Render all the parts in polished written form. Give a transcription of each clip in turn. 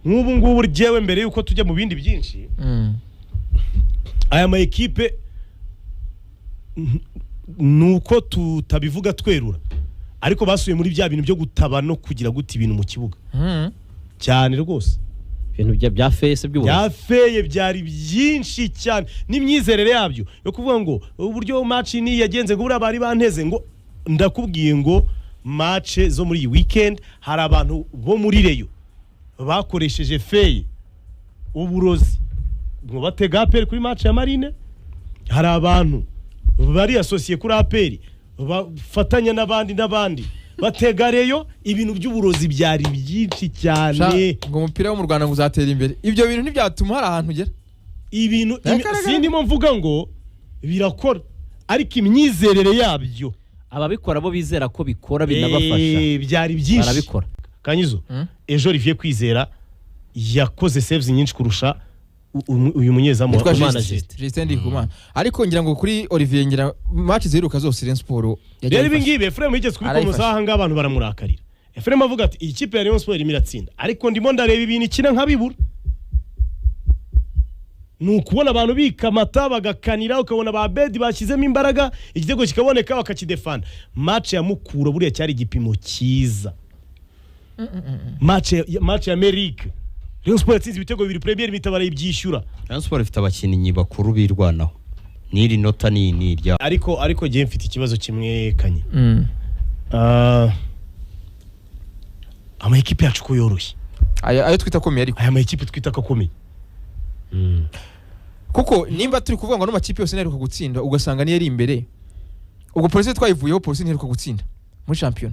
nk'ubu ngubu ryewe mbere yuko tujya mu bindi byinshi aya ma ekipe nuko tutabivuga twerura ariko basuye muri bya bintu byo gutaba no kugira guta ibintu mu kibuga cyane rwose ibintu bya feye by'uburozi bya feye byari byinshi cyane n'imyizerere yabyo yo kuvuga ngo uburyo match ni yagenze ngo buri bari banteze ngo ndakubwiye ngo match zo muri iyi weekend hari abantu bo muri Reyo bakoresheje feye uburozi ngo batega APR kuri match ya Marine hari abantu bari associé kuri APR bafatanya n'abandi batega Reyo ibintu by'uburozi byari byinshi cyane ngo umupira wo mu Rwanda uzatera imbere ibyo bintu ntibyatuma hari ahantu ugera ibintu sindimo mvuga ngo birakora ariko imyizerere yabyo ababikora bo bizera ko bikora binabafasha byari byinshi barabikora Kanyizo ejo Olivier Kwizera yakoze saves nyinshi kurusha uyu munyezamu wa Imana Justin Ndikumana ariko ngira ngo kuri Olivier ngira match ziheruka zose Rayon Sport yari bingibe Ephraim yigeze kubikomoza hanga abantu baramurakarira Ephraim avuga ati iyi kipe ya Rayon Sport imiratsinda ariko ndimo ndareba ibintu ikina nkabibura nukubona abantu bikamata bagakanira ukabona ba bedi bashyizemo imbaraga igitego kikaboneka bakakidefanda match ya Mukura buriya cyari igipimo cyiza match ya America Rayon Sport yatsinze ibitego bibiri Premier bitabara ibyishyura Rayon Sport ifite abakinnyi bakuru birwanaho niri nota ni irya ariko giye mfite ikibazo kimwe Kanye ama ekipe yacu ko yoroshye ayo twita komeye ariko aya ma ekipe twita ko komeye kuko nimba turi kuvuga ngo no makipe yose nari gutsinda ugasanga ni yari imbere ubwo polisi twayivuyeho polisi nari gutsinda muri champion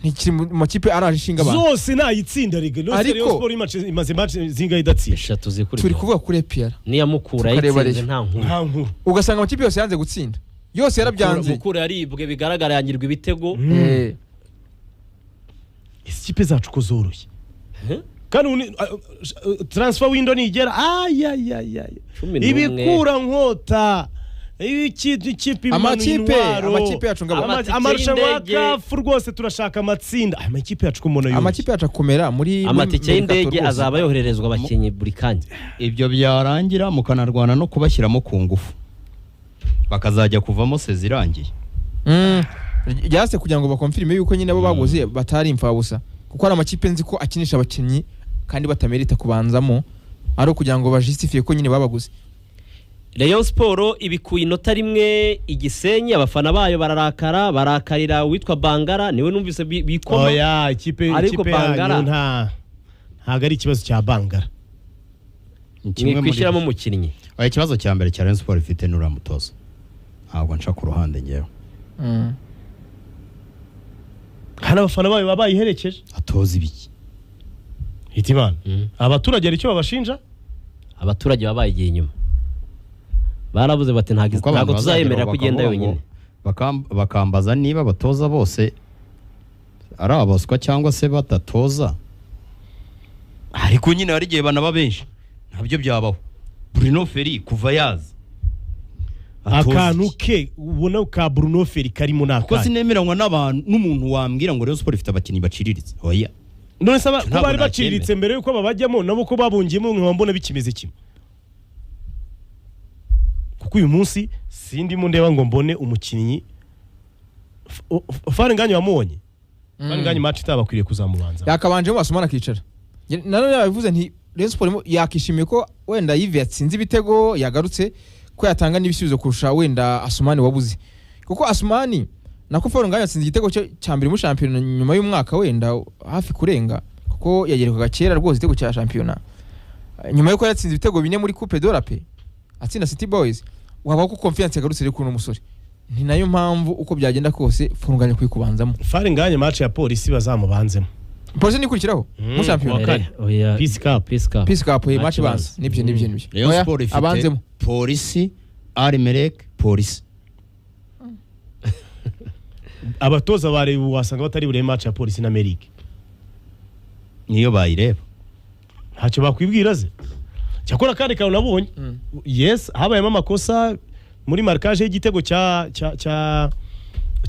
ntikiri mu makipe araje ishinga abantu zose nayitsinda rege no Rayon Sport imaze match zingaye datsinda eshatu zikuri turi kuvuga kuri APR niya Mukura yitsinze nta nkuru ugasanga amakipe yose yanze gutsinda yose yarabyanze Mukura yaribwe bigaragara yangirwa ibitego ikipe zacu ko zoroshye kandi transfer window nigera ibikura nkota ikipe amakipe yacu ngabo amarushanwa kafu rwose turashaka amatsinda amakipe yacu ko mono amakipe yacu akomera muri amatike y'indege azaba yohererezwa abakinyi buri kanya ibyo byarangira mukanarwana no kubashyiramo ku ngufu bakazajya kuvamo sezirangiye byase kugira ngo bakonfirme yuko nyine abo baguze batari imfabusa kuko ari amakipe nzi ko akinisha abakinyi kandi batamerita kubanzamo ari kugira ngo bajustifie ko nyine babaguze Rayon Sport ibikuye inota rimwe Igisenyi abafana bayo barakarira witwa Bangara niwe numvise bikoma oya ikipe Bangara ntago ari ikibazo cya Bangara kimwe kwishyiramo umukinnyi ikibazo cya mbere cya Rayon Sport ifite n'uramutoza ntabwo nca ku ruhande ngewe hana abafana bayo babayiherekeje atoza ibiki Hitimana abaturage ari cyo babashinja abaturage babayigiye inyuma barabuze bati ntago tuzayemerera kugenda yonyine bakambaza niba batoza bose ari abaswa cyangwa se batatoza ariko nyine hari igihe banaba benshi ntabyo byabaho Bruno Ferry kuva yaza akantu ke ubona ka Bruno Ferry karimo nakanye ko sinemeranywa n'abantu n'umuntu wambwira ngo Rayon Sport ifite abakinnyi baciriritse oya none saba ko bari baciriritse mbere yuko babajyamo nabo ko babungiyemo nkabona bikimeze kimwe kuko uyu munsi sindimo ndeba ngo mbone umukinnyi Farenganye wamubonye Farenganye match itabakwiriye kuzamubanza yakabanje mu Asumana kicara nano yabivuze nti Rayon Sport yakishimiye ko wenda Yves yatsinze ibitego yagarutse ko yatanga n'ibisubizo kurusha wenda Asumani wabuze kuko Asumani nako Farenganye yatsinze igitego cya mbere mu champion nyuma y'umwaka wenda hafi kurenga kuko yagerukaga kera rwose igitego cya champion nyuma yuko yatsinze ibitego bine muri Coupe de la Paix atsinda City Boys waba ko confiance yagarutse rero kuno musore ni nayo mpamvu uko byagenda kose Farenganye kwikubanzamo Farenganye match ya polisi bazamubanzemo polisi nikurikiraho mu champion oya Peace Cup match banza nibyo Rayon Sport ifite polisi Arimelek polisi abatoza bare wasanga batari bure match ya polisi na Amerika niyo bayireba ntacyo bakwibwira ze cyakora kandi kantu nabonye yes habayemo amakosa muri marquage y'igitego cya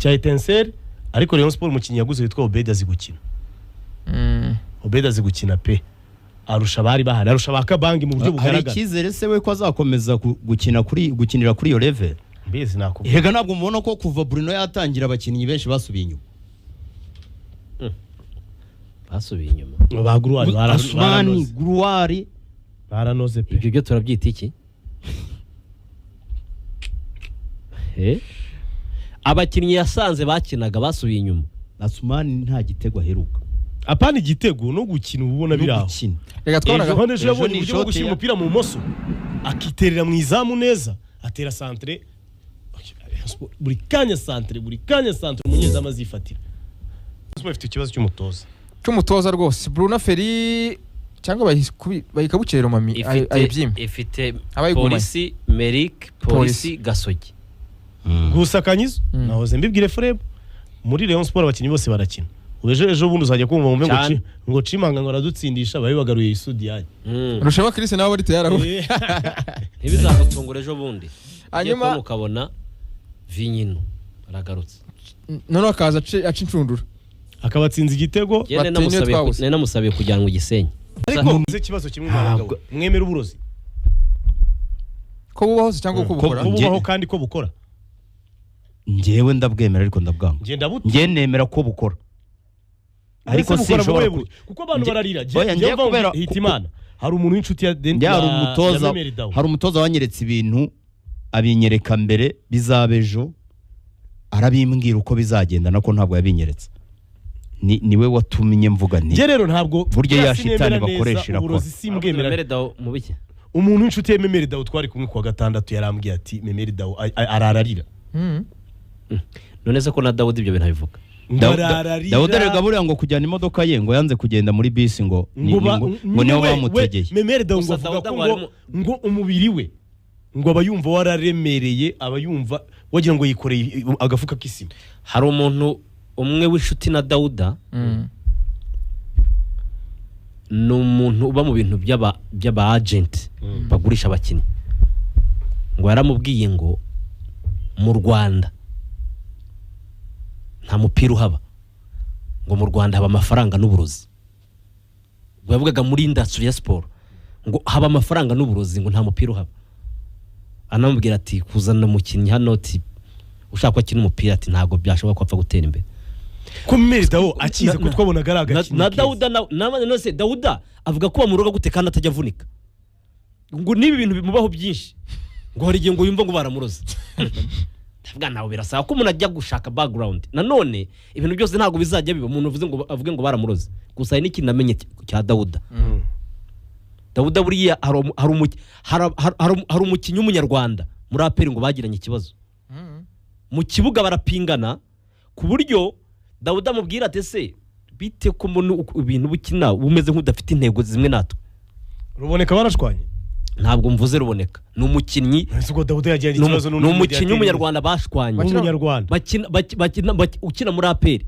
Etincelle ariko Rayon Sport umukinnyi yaguze witwa Obeda zigukina Obeda zigukina pe arusha bari bahari arusha bakabangi mu buryo hari bugaragara icyizere se we ko azakomeza gukinira kuri iyo level mbese nakubwira Hega ntabwo mubona ko kuva Bruno yatangira abakinnyi benshi basubiye inyuma basubiye inyuma ba Gruari Asmani Gruari baranoze pe ibyo byo turabyita iki abakinnyi yasanze bakinaga basubiye inyuma Asmani nta gitego aheruka apana igitego no gukina ubona biraho reka twabonaga none ejo yabonye ni uburyo bwo shot gushyira ya- umupira mu moso akiterera mu izamu neza atera centre buri kanya centre umunyezamu azifatira bafite ikibazo cy'umutoza cy'umutoza rwose Bruno Ferri cyangwa bayikabukerera mami ayibyimba ifite Abayigumanye. polisi Merik polisi Gasogi gusa kanyizo nahoze mbibwire Freb muri Rayon Sport abakinnyi bose barakina ejo bundi uzajya kumva mu Cyane. ngo Cimanga ngo aradutsindisha babe bagaruye Isudiyani Rushema Chris nawe bari tayari aho ntibizagutungura ejo bundi Hanyuma- hanyuma ukabona Vinyino aragarutse none akaza aca incundura akabatsinza igitego Njye Bateye twabuze. nari namusabiye kujyanwa i Gisenyi ariko muze ikibazo kimwe n'abagabo mwemera uburozi ko bubaho se cyangwa ko Ko bukora bu- bubaho kandi ko bukora njyewe ndabwemera ariko ndabwanga ngenda buto njye nemera ko bukora ariko sinshobora kuko abantu bararira Oya, njye kubera- hita imana hari umuntu w'inshuti ya njye hari umutoza wanyeretse ibintu abinyereka mbere bizaba ejo arabimbwira uko bizagenda nako ntabwo yabinyeretse niwe watumye mvuga nti njye rero ntabwo burya ya sinemera shitani neza bakoresha irakora. uburozi simbwemera Memere Dawo mu biki umuntu w'inshuti ya Memeri Dawo twari kumwe kuwa gatandatu yarambwiye ati Memeri Dawo arararira none se ko na Dawudi ibyo bintu abivuga Dawudi arega buriya ngo kujyana imodoka ye ngo yanze kugenda muri bisi ngo niho bamutegeye Memeri Dawo ngo Gusa avuga Dawudi ko ngo ngo umubiri we ngo aba yumva wararemereye aba yumva wagira ngo yikoreye agafuka k'isima hari umuntu umwe w'inshuti na Dawuda ni umuntu uba mu bintu by'aba agent bagurisha abakinnyi ngo yaramubwiye ngo mu Rwanda nta mupira uhaba ngo mu Rwanda haba amafaranga n'uburozi ngo yavugaga muri industry ya sport ngo haba amafaranga n'uburozi ngo nta mupira uhaba anamubwira ati kuzana umukinnyi hano ati ushaka ko akina umupira ati ntabwo byashoboka ko apfa gutera imbere ko Memeri Dawo akize ko twabonaga ari agakino na Dawuda nose Dawuda avuga ko bamuroga gute kandi atajya avunika ngo nibi bintu bimubaho byinshi ngo hari igihe ngo yumva ngo baramuroza ndavuga nawe birasaba ko umuntu ajya gushaka background nanone ibintu byose ntabwo bizajya biba umuntu avuge ngo baramuroze gusa hari n'ikintu namenye cya Dawuda Dawuda buriya hari umukinnyi w'umunyarwanda muri APR ngo bagiranye ikibazo mu kibuga barapingana ku buryo Dawuda amubwira ati se bite ko ibintu bukina bumeze nk'udafite intego zimwe natwe ruboneka barashwanye ntabwo mvuze ruboneka ni umukinnyi ubwo Dawuda yagiranye ikibazo ni umukinnyi w'umunyarwanda bashwanye ukina muri APR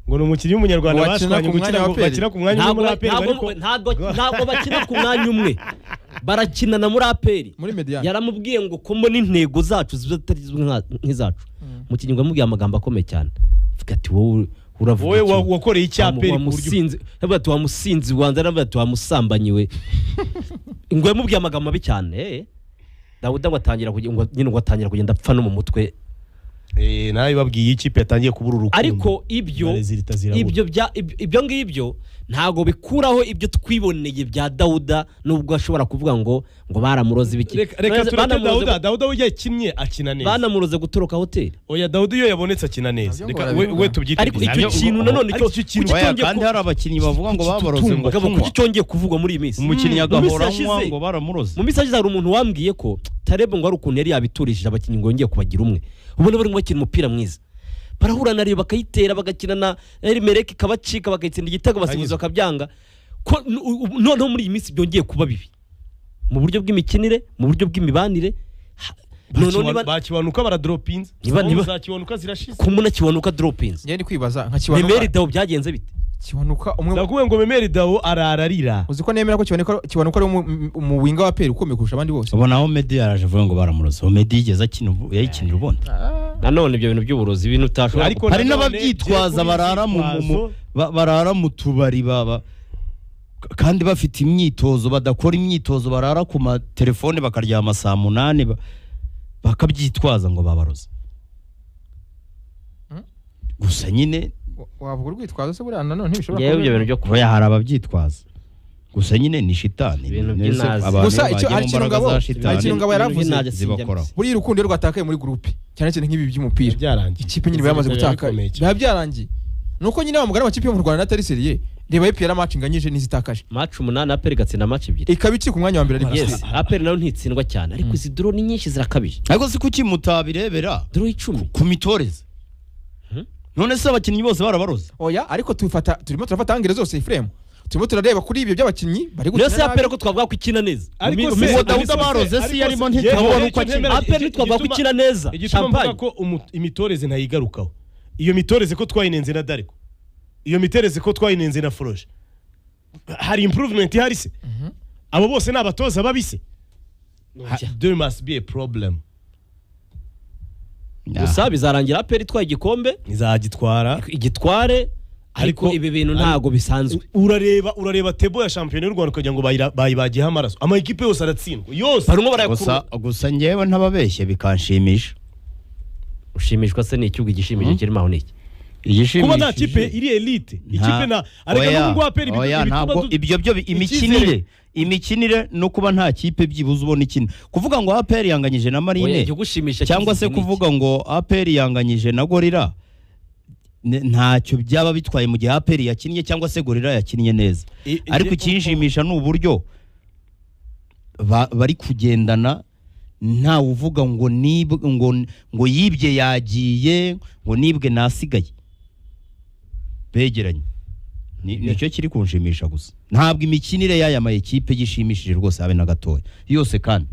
ngo ni umukinnyi w'umunyarwanda bashwanye bakina ku mwanya wo muri APR ntabwo bakina ku mwanya umwe barakinana muri APR muri Mediane yaramubwiye ngo ko mbona intego zacu zitari nk'izacu umukinnyi ngo yamubwiye amagambo akomeye cyane avuga ati wowe uravuga wowe wakoreye icyaperi wamusinzi wanze aravuga ati wamusambanyiwe ngo yamubwiye amagambo mabi cyane Dawuda ngo atangira kugenda apfa no mu mutwe nawe babwiye ikipe yatangiye kubura urukundo ariko ibyo ngibyo ntago bikuraho ibyo twiboneye bya Dawuda nubwo ashobora kuvuga ngo baramuroze ibiki reka turate Dawuda we yakinnye akina neza banamuroze gutoroka hoteli oya Dawuda iyo yabonetse akina neza reka we tubyite ariko icyo kintu nanone kandi hari abakinnyi bavuga ngo babaroze ngo kuki cyongeye kuvugwa muri iyi minsi umukinnyi agahora ngo baramuroze mu minsi hari umuntu wambwiye ko Tarebe ngo ari ukuntu yari yabiturishije abakinnyi ngo yongeye kubagira umwe ubona bari bakina umupira mwiza barahura na Rayon bakayitera bagakina na Merek kabacika bakayitsinda igitego basinyizwa akabyanga ko noneho muri iyi minsi byongeye kuba bibi mu buryo bw'imikinire mu buryo bw'imibanire bakibanuka baradropinze zakibanuka zirashize kumuna kibanuka dropinze ngende kwibaza nka kibanuka Memeri Dawo byagenze bite kibanuka umwe ndakuwe ngo Memeri Dawo arararira uzi ko nemera ko kibanuka ari mu winga wa APR ukomeye kurusha abandi bose ubona aho Medi yaraje avuga ngo baramuroze aho Medi yigeze yayikinira ubundi nanone ibyo bintu by'uburozi ibintu utashobora hari n'ababyitwaza barara mu tubari baba kandi bafite imyitozo badakora imyitozo barara ku matelefone bakaryama saa 8 bakabyitwaza ngo babaroze gusa nyine wavuga urwitwazo se buriya nanone ntibishobora yewe ibyo bintu byo kuba hari ababyitwaza gusa nyine ni shitani Ibintu Nese by'inazi. abantu Gusa bagiye icyo mu ari ikintu mbaraga ngabo- za ari shitani ikintu ngabo yaravuze. Ibintu zibakora buriya urukundo iyo rwatakaye muri gurupe cyane cyane nk'ibi by'umupira byarangiye ikipe nyine yamaze gutaka Bikomeye cyane. biba byarangiye nuko nyine bamugana amakipe yo mu Rwanda atari seriye reba EPR match inganyije n'izitakaje match 8 APR igatsinda match 2 ikaba icika umwanya wa mbere ari yes gusa APR nayo ntitsindwa cyane ariko izi draw ni nyinshi zirakabije ariko si kuki mutabirebera draw 10 ku mitoreze none se abakinnyi bose barabaroze oya ariko turimo turafata angere zose iframe turimo turareba kuri ibyo by'abakinnyi bari niyo se gukina APR nabi ko twavuga ko ikina neza ariko Mu- se mu- Dawuda baroze si yarimo ntitubona uko akina. APR twavuga ko ikina neza igituma mvuga champagne ko imitoreze ntayigarukaho iyo mitoreze ko twayinenze na Dariko iyo mitoreze ko twayinenze na Froje hari improvement ihari se abo bose ni abatoza babise there must be a problem gusa bizarangira APR itwaye igikombe izagitwara igitware ariko Ariko- ibi bintu ntago bisanzwe urareba tebo ya shampiyona y'u Rwanda kugira ngo bayibagiyeho amaraso amakipe yose aratsindwa yose barimo gusa barayakura gusa ngewe ntababeshye bikanshimisha ushimishwa se n'icyugo igishimije kirimo aho niki kuba nta kipe iri elite ikipe na areka n'ubwo aperi ntabwo ibyo byo imikinire no kuba nta kipe byibuze ubona ikina kuvuga ngo APR yanganyije na Marine cyangwa se kuvuga ngo APR yanganyije na Gorira ntacyo byaba bitwaye mu gihe APR yakinnye cyangwa se Gorira yakinnye neza ariko ikinshimisha ni uburyo bari kugendana nta uvuga ngo ngo yibye yagiye ngo nibwe nasigaye begeranye nicyo kiri kunshimisha gusa ntabwo imikinire y'aya ma ekipe gishimishije rwose habe na gatoya yose kandi